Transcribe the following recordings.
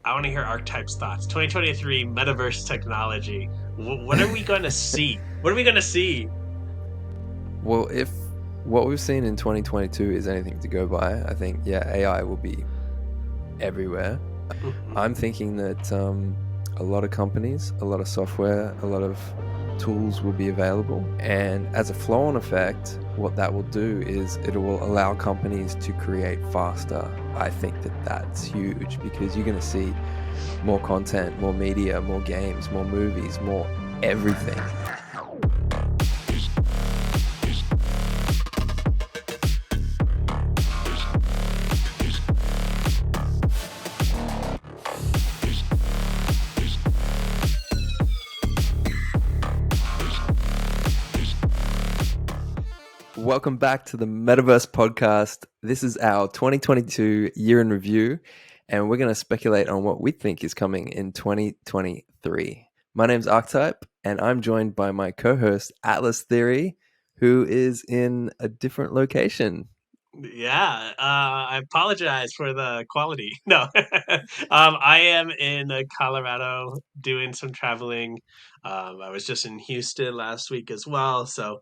I want to hear Archetype's thoughts. 2023 Metaverse technology. What are we going to see? What are we going to see? Well, if what we've seen in 2022 is anything to go by, I think, yeah, AI will be everywhere. Mhm. I'm thinking that a lot of companies, a lot of software, a lot of tools will be available. And as a flow on effect, what that will do is it will allow companies to create faster. I think that that's huge because you're going to see more content, more media, more games, more movies, more everything. Welcome back to the Metaverse podcast. This is our 2022 year in review, and we're going to speculate on what we think is coming in 2023. My name's Arktype, and I'm joined by my co-host Atlas Theory, who is in a different location. Yeah, I apologize for the quality. No, I am in Colorado doing some traveling. I was just in Houston last week as well, so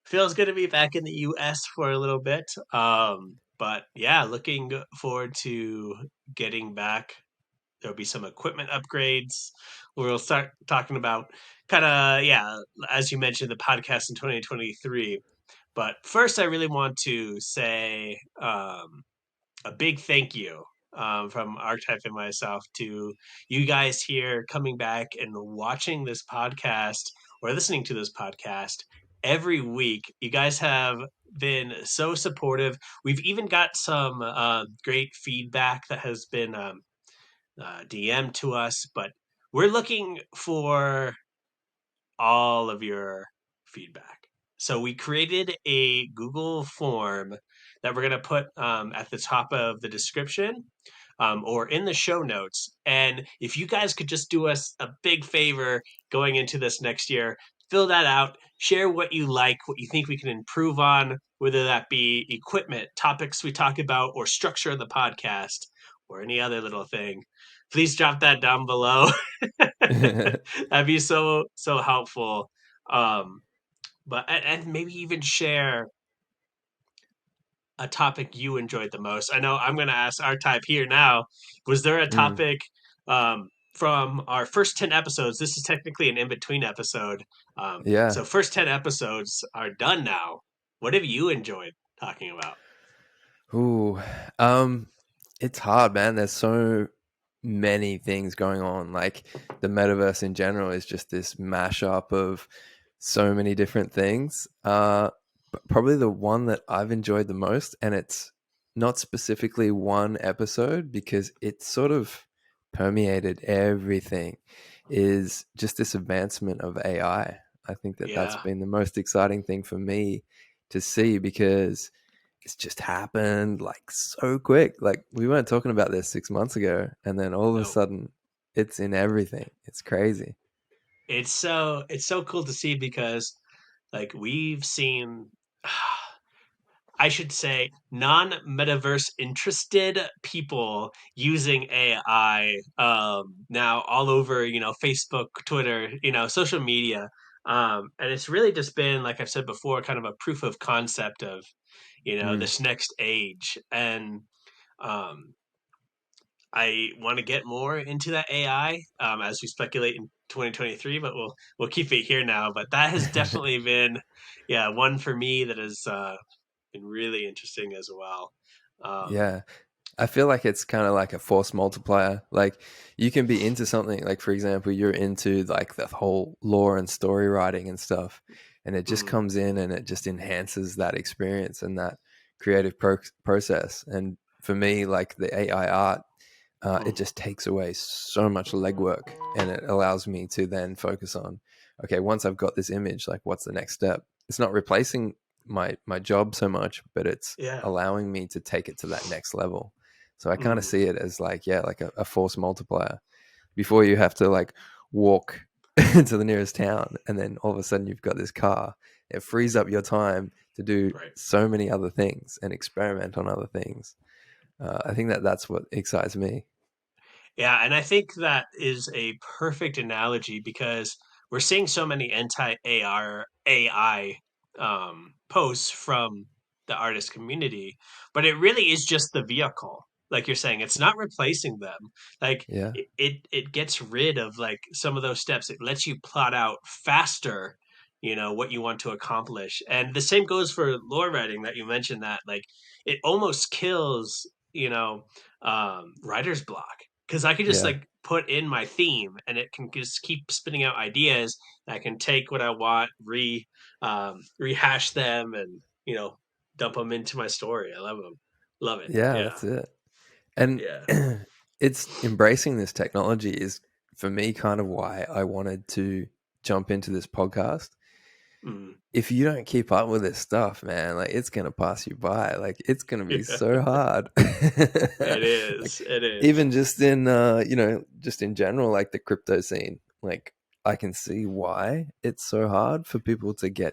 feels good to be back in the US for a little bit. But yeah, looking forward to getting back. There'll be some equipment upgrades. We'll start talking about kind of, yeah, as you mentioned, the podcast in 2023. But first, I really want to say a big thank you from Archetype and myself to you guys here coming back and watching this podcast or listening to this podcast every week. You guys have been so supportive. We've even got some great feedback that has been DM to us, but we're looking for all of your feedback. So we created a Google form that we're going to put at the top of the description or in the show notes. And if you guys could just do us a big favor going into this next year, fill that out, share what you like, what you think we can improve on, whether that be equipment, topics we talk about, or structure of the podcast, or any other little thing. Please drop that down below. That'd be so helpful. Um, and maybe even share a topic you enjoyed the most. I know I'm going to ask our type here now. Was there a Mm, topic from our first 10 episodes? This is technically an in between episode. yeah. So, first 10 episodes are done now. What have you enjoyed talking about? Ooh. Um, it's hard, man. There's so many things going on. Like the metaverse in general is just this mashup of so many different things. But probably the one that I've enjoyed the most, and it's not specifically one episode because it sort of permeated everything, is just this advancement of AI. I think that that's Yeah. been the most exciting thing for me to see because it's just happened like so quick. Like we weren't talking about this 6 months ago, and then all of a No. sudden, it's in everything. It's crazy. It's so cool to see because like we've seen I should say non-metaverse interested people using AI now all over, Facebook, Twitter, social media. And it's really just been, like I've said before, kind of a proof of concept of, Mm. this next age. And um, I want to get more into that AI as we speculate in 2023, but we'll keep it here now. But that has definitely been, yeah, one for me that has been really interesting as well. Um, Yeah. I feel like it's kind of like a force multiplier. Like you can be into something, like for example, you're into like the whole lore and story writing and stuff, and it just mm, comes in and it just enhances that experience and that creative process. And for me, like the AI art, it mm, just takes away so much legwork, and it allows me to then focus on, okay, once I've got this image, like what's the next step? It's not replacing my job so much, but it's yeah. allowing me to take it to that next level. So I kind of Mm, see it as like, yeah, like a force multiplier. Before you have to like walk to the nearest town, and then all of a sudden you've got this car. It frees up your time to do right. so many other things and experiment on other things. I think that that's what excites me. Yeah, and I think that is a perfect analogy because we're seeing so many anti-AR AI posts from the artist community, but it really is just the vehicle. Like you're saying, it's not replacing them. Like Yeah, it gets rid of like some of those steps. It lets you plot out faster, what you want to accomplish. And the same goes for lore writing that you mentioned that like it almost kills, writer's block because I could just yeah, like put in my theme and it can just keep spitting out ideas. I can take what I want, rehash them, and dump them into my story. I love them, love it. yeah. Yeah, That's it. And yeah, it's embracing this technology is for me kind of why I wanted to jump into this podcast. mm. If you don't keep up with this stuff, man, like it's gonna pass you by. Like it's gonna be Yeah. so hard. It Like is. It is. even just in just in general, like the crypto scene, like I can see why it's so hard for people to get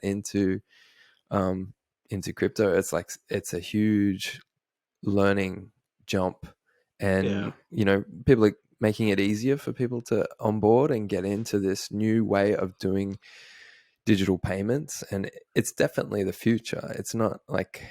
um into crypto. It's like it's a huge learning jump, Yeah. and people are making it easier for people to onboard and get into this new way of doing digital payments, and it's definitely the future. It's not like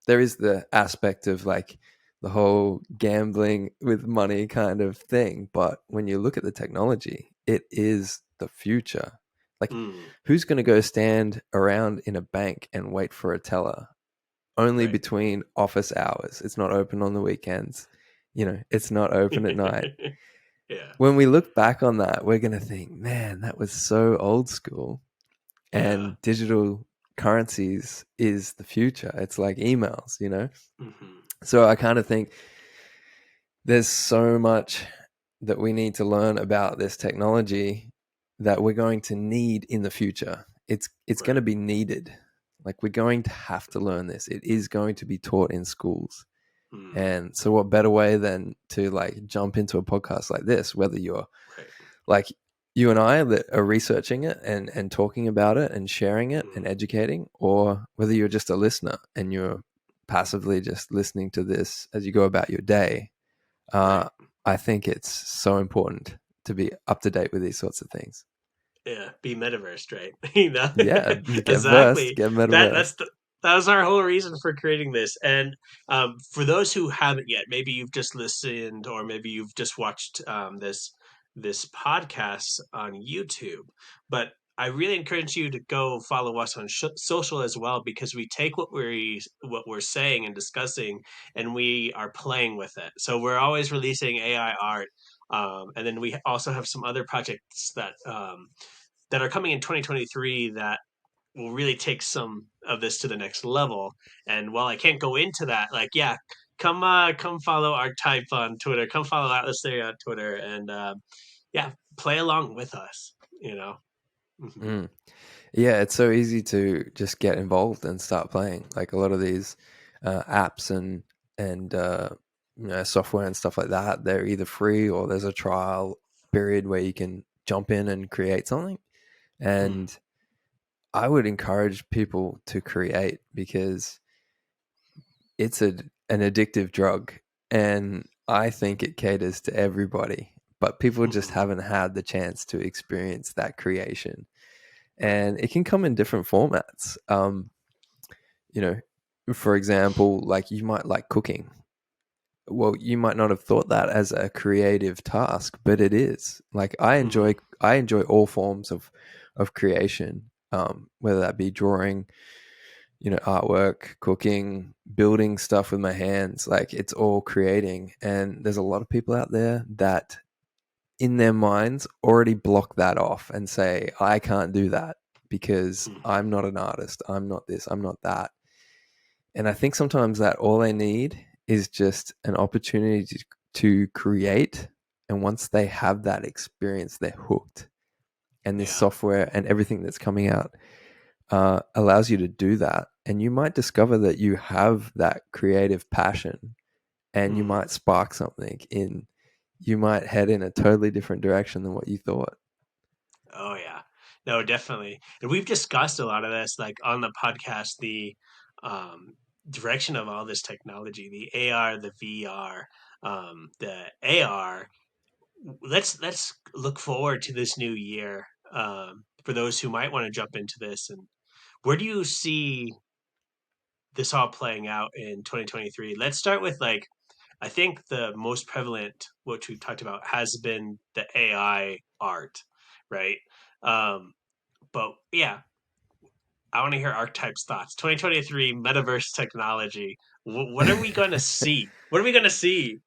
there is the aspect of like the whole gambling with money kind of thing, but when you look at the technology, it is the future. Like Mm. who's going to go stand around in a bank and wait for a teller only Right. between office hours? It's not open on the weekends, it's not open at night. Yeah. When we look back on that, we're going to think, man, that was so old school. Yeah. And digital currencies is the future. It's like emails. Hmm. So I kind of think there's so much that we need to learn about this technology that we're going to need in the future. It's going to Right. be needed. Like we're going to have to learn this. It is going to be taught in schools. Mm. And so what better way than to like jump into a podcast like this, whether you're Right. like you and I that are researching it and talking about it and sharing it and Mm. educating, or whether you're just a listener and you're passively just listening to this as you go about your day. Right. uh, I think it's so important to be up to date with these sorts of things. Yeah, be metaversed, right? Yeah, get versed, Exactly. get That metaverse. that's the, that was our whole reason for creating this. And for those who haven't yet, maybe you've just listened, or maybe you've just watched this podcast on YouTube. But I really encourage you to go follow us on social as well, because we take what we're saying and discussing, and we are playing with it. So we're always releasing AI art. And then we also have some other projects that are coming in 2023 that will really take some of this to the next level. And while I can't go into that, like, yeah, come follow Archetype on Twitter, come follow Atlas Theory on Twitter, and yeah, play along with us. You know. Hmm. Mm. Yeah, it's so easy to just get involved and start playing. Like a lot of these apps and software and stuff like that, they're either free or there's a trial period where you can jump in and create something. Mm. And I would encourage people to create because it's an addictive drug, and I think it caters to everybody. But people just Hmm. haven't had the chance to experience that creation, Right. and it can come in different formats. You know, for example, like you might like cooking. Well, you might not have thought that as a creative task, but it is. Like Hmm. I enjoy all forms of creation, whether that be drawing, artwork, cooking, building stuff with my hands. Like it's all creating, and there's a lot of people out there that in their minds already block that off and say, I can't do that because Hmm. I'm not an artist. I'm not this. I'm not that. And I think sometimes that all they need is just an opportunity to create. And once they have that experience, they're hooked. And this Yeah. software and everything that's coming out allows you to do that. And you might discover that you have that creative passion, and you Mm. might spark something in, you might head in a totally different direction than what you thought. Oh yeah. No, definitely. And we've discussed a lot of this, like on the podcast, the um, direction of all this technology, the AR, the VR, the AR. let's look forward to this new year. For those who might want to jump into this, and where do you see this all playing out in 2023? Let's start with like I think the most prevalent, which we've talked about, has been the AI art, right? Um, but yeah, I want to hear Archetype's thoughts. 2023 Metaverse technology. What are we going to see? What are we going to see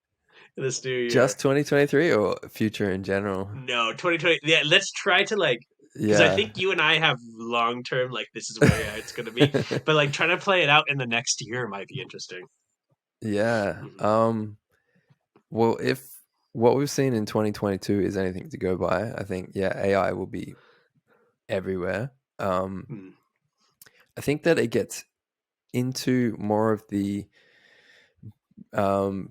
in this new year? Just 2023 or future in general? No, 2020. Yeah, let's try to like, because I Yeah. think you and I have long term, like, this is where it's going to be. But like, trying to play it out in the next year might be interesting. Yeah. Mhm. Well, if what we've seen in 2022 is anything to go by, I think yeah, AI will be everywhere. Um, Mm. I think that it gets into more of the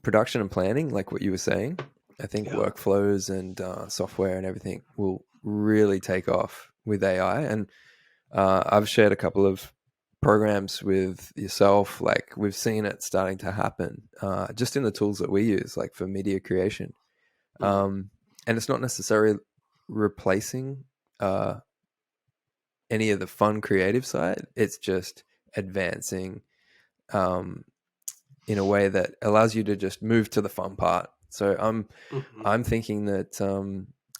production and planning, like what you were saying. I think Yeah. workflows and software and everything will really take off with AI. And I've shared a couple of programs with yourself. Like we've seen it starting to happen just in the tools that we use, like for media creation. Mm. And it's not necessarily replacing uh, any of the fun creative side. It's just advancing um, in a way that allows you to just move to the fun part. So Hmm. I'm thinking that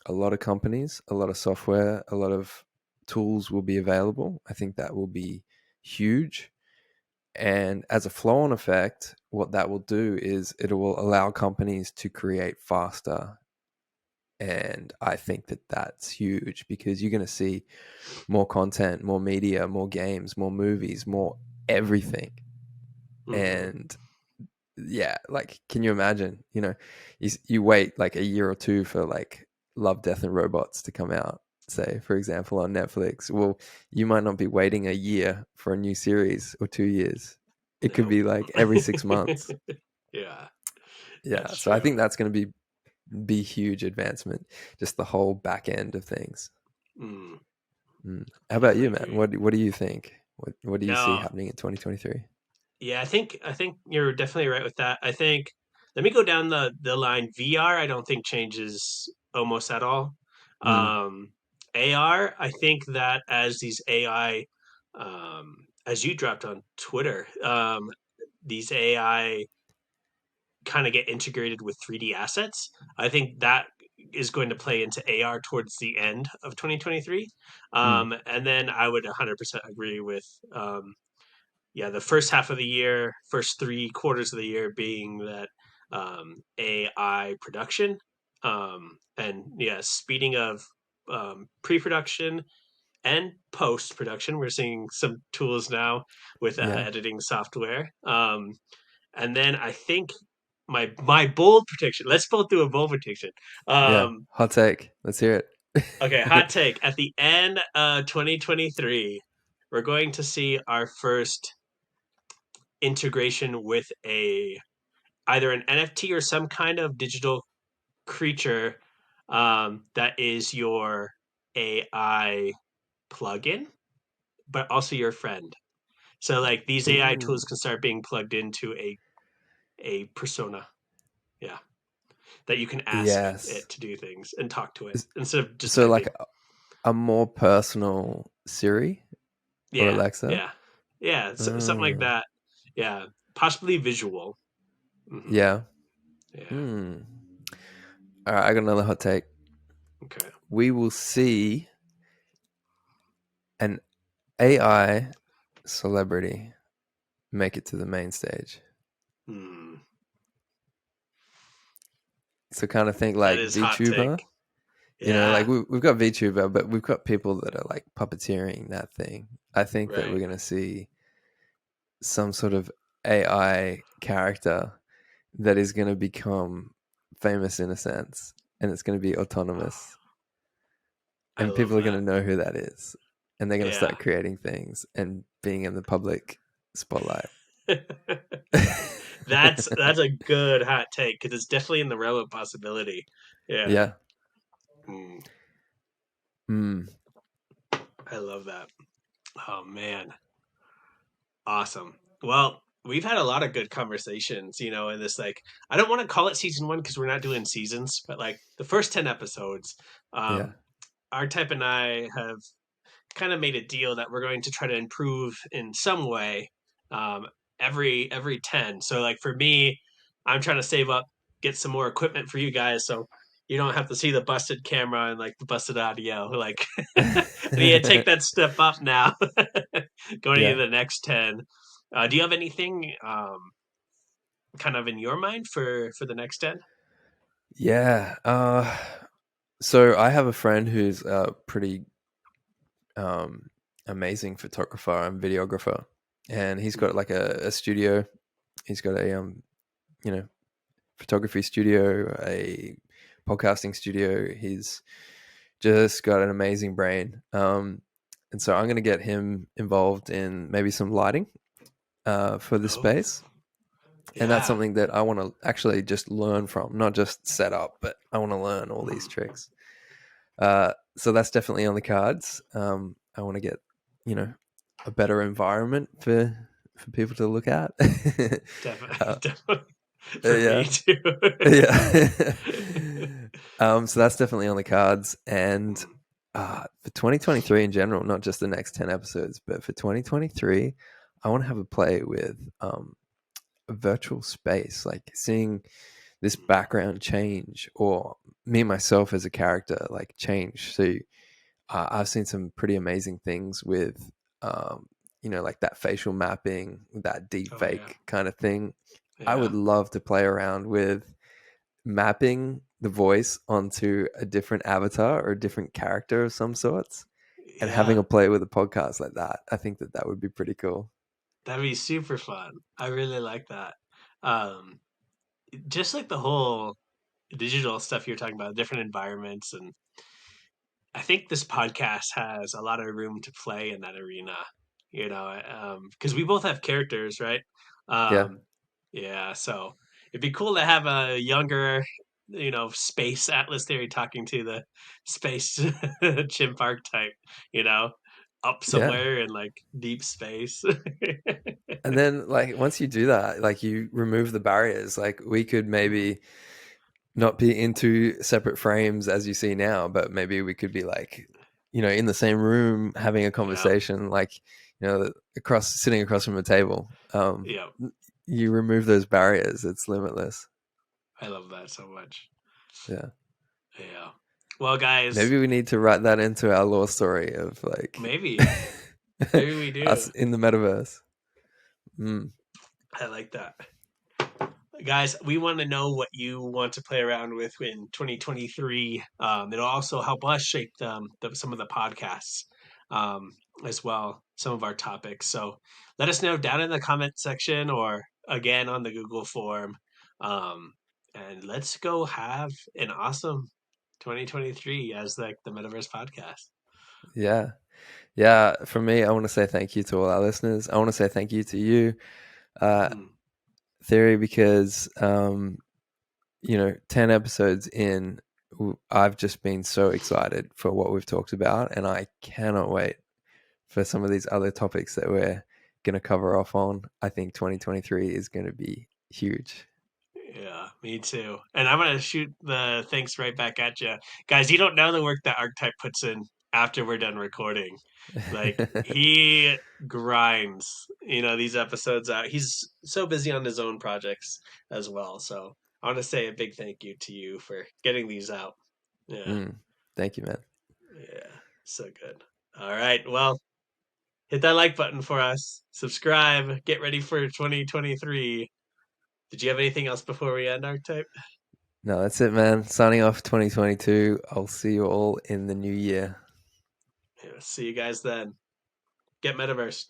a lot of companies, a lot of software, a lot of tools will be available. I think that will be huge. And as a flow on effect, what that will do is it will allow companies to create faster. And I think that that's huge because you're going to see more content, more media, more games, more movies, more everything. Hmm. And yeah, like, can you imagine? You wait like a year or two for like Love, Death, and Robots to come out, say, for example, on Netflix. Well, you might not be waiting a year for a new series or 2 years. It could Nope. be like every 6 months. Yeah, Yeah. that's So I true. think that's going to be huge advancement, just the whole back end of things. Mm, How about I you, man? agree. What do you think? What do you see No, happening in 2023? yeah, I think you're definitely right with that. I think let me go down the line. VR, I don't think changes almost at all. Mm, Um, AR, I think that as these AI, as you dropped on Twitter, these AI kind of get integrated with 3D assets. I think that is going to play into AR towards the end of 2023. mm, And then I would 100% agree with yeah, the first half of the year, first 3 quarters of the year being that AI production. And yeah, speeding of pre production and post production. We're seeing some tools now with yeah. editing software. And then I think my bold prediction. Let's both do a bold prediction. Yeah. Um, Hot take. Let's hear okay, hot it. take. At the end of 2023, we're going to see our first integration with a either an NFT or some kind of digital creature that is your AI plugin, but also your friend. So like these AI Ooh. tools can start being plugged into a persona. Yeah. That you can ask Yes. it to do things and talk to it instead of just So like typing. a more personal Siri or Yeah, Alexa? yeah, yeah. Something like Mm, that. Yeah, possibly visual. Hmm. yeah. Yeah. Hmm. All right, I got another hot take. Okay. We will see an AI celebrity make it to the main stage. Hmm. So kind of think That like is hot take. VTuber. Like Yeah. we've got VTuber, but we've got people that are like puppeteering that thing. I think that we're Right. going to see some sort of AI character that is going to become famous in a sense, and it's going to be Oh, autonomous, I and love people are going that. to know who that is, and they're going to Yeah. start creating things and being in the public spotlight. That's a good hot take because it's definitely in the realm of possibility. Yeah. Yeah. Mm, Mm. I love that. Oh man. Awesome. Well, we've had a lot of good conversations, in this, like, I don't want to call it season one because we're not doing seasons, but like the first 10 episodes, Yeah. um, Artype and I have kind of made a deal that we're going to try to improve in some way, um, every 10. So like for me, I'm trying to save up, get some more equipment for you guys, so you don't have to see the busted camera and like the busted audio. Like I need to take that step up now, going Yeah. into the next 10. Do you have anything kind of in your mind for the next 10? Yeah. So I have a friend who's a pretty um, amazing photographer and videographer, and he's got like a studio. He's got a you know, photography studio, a podcasting studio. He's just got an amazing brain. And so I'm going to get him involved in maybe some lighting for the Oh, space. And that's yeah. something that I want to actually just learn from, not just set up, but I want to learn all these tricks. So that's definitely on the cards. I want to get, you know, a better environment for people to look at. Definitely, uh, definitely for me yeah, too. yeah. So that's definitely on the cards, and for 2023 in general, not just the next 10 episodes, but for 2023, I want to have a play with a virtual space, like seeing this background change, or me myself as a character like change. So I've seen some pretty amazing things with, like that facial mapping, that deep Oh yeah, fake kind of thing. I yeah, would love to play around with mapping the voice onto a different avatar or a different character of some sorts, and having yeah. a play with a podcast like that. I think that would be pretty cool. That'd be super fun. I really like that. Um, just like the whole digital stuff you're talking about, different environments, and I think this podcast has a lot of room to play in that arena. Because we both have characters, right? Yeah. Um, yeah, so it'd be cool to have a younger, space Atlas Theory talking to the space chimp archetype, you know, up Yeah. somewhere in like deep space. And then, like, once you do that, like, you remove the barriers. Like, we could maybe not be in two separate frames as you see now, but maybe we could be like, in the same room having a Yeah, conversation, like, sitting across from a table. yeah, You remove those barriers, it's limitless. I love that so much. Yeah. Yeah. Well, guys, Maybe we need to write that into our lore story of like maybe, maybe we do. us in the metaverse. Mm. I like that. Guys, we want to know what you want to play around with in 2023. It'll also help us shape some of the podcasts um, as well, some of our topics. So let us know down in the comment section or again on the Google form. Um, and let's go have an awesome 2023 as like the Metaverse podcast. Yeah. Yeah. For me, I want to say thank you to all our listeners. I want to say thank you to you, uh, Mm, Theory, because 10 episodes in, I've just been so excited for what we've talked about, and I cannot wait for some of these other topics that we're going to cover off on. I think 2023 is going to be huge. yeah, me too. And I'm gonna shoot the thanks right back at you, guys. You don't know the work that Archetype puts in after we're done recording. Like he grinds, these episodes out. He's so busy on his own projects as well. So I want to say a big thank you to you for getting these out. Yeah, Thank you, man. yeah, so good. All right, well, hit that like button for us. Subscribe. Get ready for 2023. Did you have anything else before we end, Archetype? No, that's it, man. Signing off 2022. I'll see you all in the new year. Yeah, see you guys then. Get Metaversed.